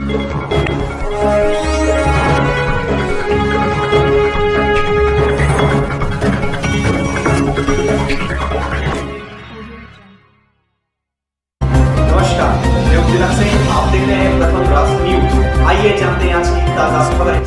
आप देख रहे हैं प्रथम राष्ट्र न्यूज। आइए जानते हैं आज की ताजा खबरें।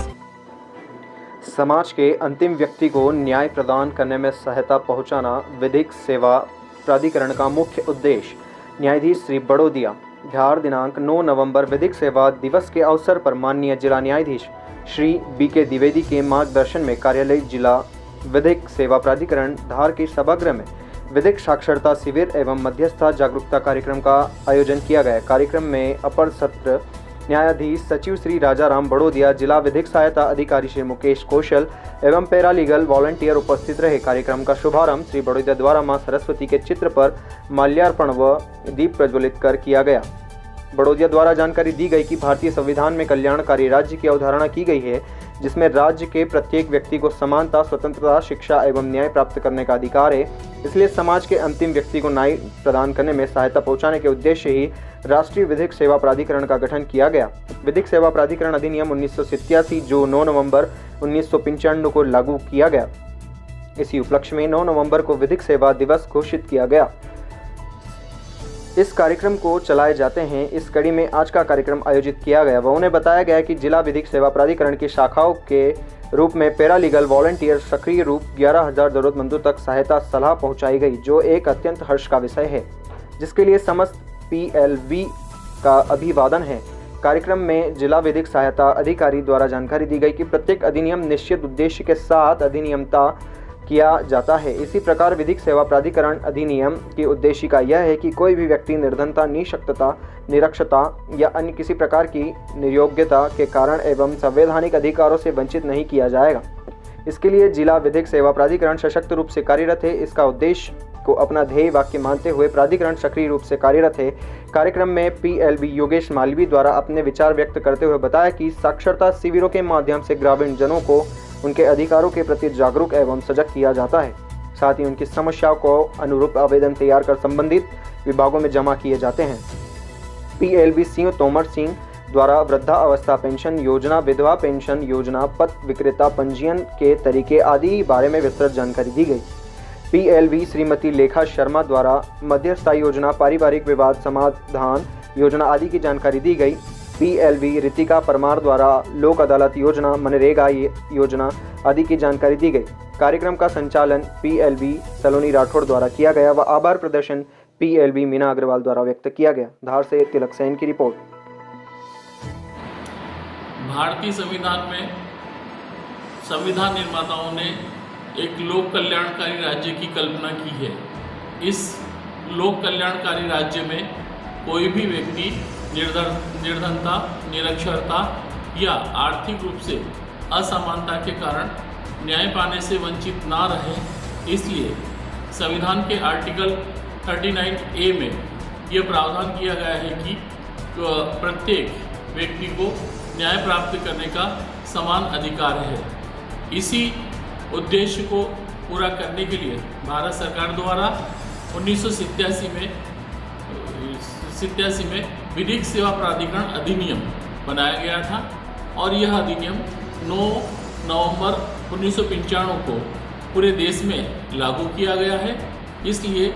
समाज के अंतिम व्यक्ति को न्याय प्रदान करने में सहायता पहुंचाना विधिक सेवा प्राधिकरण का मुख्य उद्देश्य। न्यायाधीश श्री बड़ोदिया। बिहार दिनांक 9 नवंबर विधिक सेवा दिवस के अवसर पर माननीय जिला न्यायाधीश श्री BK द्विवेदी के मार्गदर्शन में कार्यालय जिला विधिक सेवा प्राधिकरण धार के सभागृह में विधिक साक्षरता शिविर एवं मध्यस्थता जागरूकता कार्यक्रम का आयोजन किया गया। कार्यक्रम में अपर सत्र न्यायाधीश सचिव श्री राजाराम बड़ोदिया, जिला विधिक सहायता अधिकारी श्री मुकेश कौशल एवं पैरालीगल वॉलंटियर उपस्थित रहे। कार्यक्रम का शुभारंभ श्री बड़ोदिया द्वारा मां सरस्वती के चित्र पर माल्यार्पण व दीप प्रज्वलित कर किया गया। बड़ोदिया द्वारा जानकारी दी गई कि भारतीय संविधान में कल्याणकारी राज्य की अवधारणा की गई है, जिसमें राज्य के प्रत्येक व्यक्ति को समानता, स्वतंत्रता, शिक्षा एवं न्याय प्राप्त करने का अधिकार है। इसलिए समाज के अंतिम व्यक्ति को न्याय प्रदान करने में सहायता पहुंचाने के उद्देश्य ही राष्ट्रीय विधिक सेवा प्राधिकरण का गठन किया गया। विधिक सेवा प्राधिकरण अधिनियम 1987 जो 9 नवंबर 1995 को लागू किया गया। इसी उपलक्ष्य में 9 नवंबर को विधिक सेवा दिवस घोषित किया गया। इस कार्यक्रम को चलाए जाते हैं। इस कड़ी में आज का कार्यक्रम आयोजित किया गया व उन्हें बताया गया कि जिला विधिक सेवा प्राधिकरण की शाखाओं के रूप में पैरालीगल वॉलंटियर सक्रिय रूप 11,000 जरूरतमंदों तक सहायता सलाह पहुंचाई गई, जो एक अत्यंत हर्ष का विषय है, जिसके लिए समस्त PLV का अभिवादन है। कार्यक्रम में जिला विधिक सहायता अधिकारी द्वारा जानकारी दी गई कि प्रत्येक अधिनियम निश्चित उद्देश्य के साथ अधिनियमता किया जाता है। इसी प्रकार विधिक सेवा प्राधिकरण अधिनियम की उद्देशिका यह है कि कोई भी व्यक्ति निर्धनता, निःशक्तता, निरक्षरता या अन्य किसी प्रकार की निर्योग्यता के कारण एवं संवैधानिक अधिकारों से वंचित नहीं किया जाएगा। इसके लिए जिला विधिक सेवा प्राधिकरण सशक्त रूप से कार्यरत है। इसका उद्देश्य को अपना ध्येय वाक्य मानते हुए प्राधिकरण सक्रिय रूप से कार्यरत है। कार्यक्रम में PLV योगेश मालवी द्वारा अपने विचार व्यक्त करते हुए बताया कि साक्षरता शिविरों के माध्यम से ग्रामीण जनों को उनके अधिकारों के प्रति जागरूक एवं सजग किया जाता है। साथ ही उनकी समस्याओं को अनुरूप आवेदन तैयार कर संबंधित विभागों में जमा किए जाते हैं। PLV सिंह तोमर सिंह द्वारा वृद्धावस्था पेंशन योजना, विधवा पेंशन योजना, पथ विक्रेता पंजीयन के तरीके आदि बारे में विस्तृत जानकारी दी गई। PLV श्रीमती लेखा शर्मा द्वारा मध्यस्थता योजना, पारिवारिक विवाद समाधान योजना आदि की जानकारी दी गई। PLV रितिका परमार द्वारा लोक अदालत योजना, मनरेगा योजना आदि की जानकारी दी गई। कार्यक्रम का संचालन PLV सलोनी राठौड़ द्वारा किया गया व आभार प्रदर्शन PLV मीना अग्रवाल द्वारा व्यक्त किया गया। धार से तिलक सेन की रिपोर्ट। भारतीय संविधान में संविधान निर्माताओं ने एक लोक कल्याणकारी राज्य की कल्पना की है। इस लोक कल्याणकारी राज्य में कोई भी व्यक्ति निर्धनता, निरक्षरता या आर्थिक रूप से असमानता के कारण न्याय पाने से वंचित ना रहे। इसलिए संविधान के आर्टिकल 39A में यह प्रावधान किया गया है कि प्रत्येक व्यक्ति को न्याय प्राप्त करने का समान अधिकार है। इसी उद्देश्य को पूरा करने के लिए भारत सरकार द्वारा 1987 में विधिक सेवा प्राधिकरण अधिनियम बनाया गया था और यह अधिनियम 9 नवंबर 1995 को पूरे देश में लागू किया गया है। इसलिए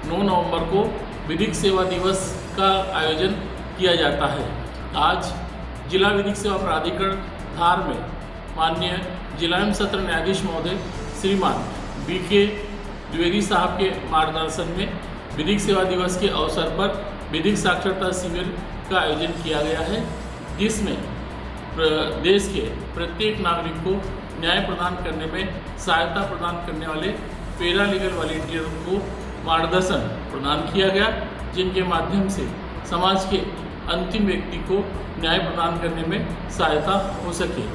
9 नवंबर को विधिक सेवा दिवस का आयोजन किया जाता है। आज जिला विधिक सेवा प्राधिकरण धार में माननीय जिला एवं सत्र न्यायाधीश महोदय श्रीमान BK द्विवेदी साहब के मार्गदर्शन में विधिक सेवा दिवस के अवसर पर विधिक साक्षरता शिविर का आयोजन किया गया है, जिसमें देश के प्रत्येक नागरिक को न्याय प्रदान करने में सहायता प्रदान करने वाले पैरालीगल वॉलंटियरों को मार्गदर्शन प्रदान किया गया, जिनके माध्यम से समाज के अंतिम व्यक्ति को न्याय प्रदान करने में सहायता हो सके।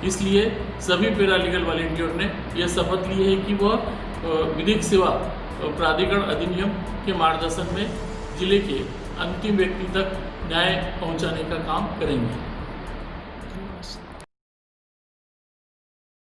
इसलिए सभी पैरालीगल वॉलंटियर ने यह शपथ ली है कि वह विधिक सेवा प्राधिकरण अधिनियम के मार्गदर्शन में जिले के अंतिम व्यक्ति तक न्याय पहुंचाने का काम करेंगे।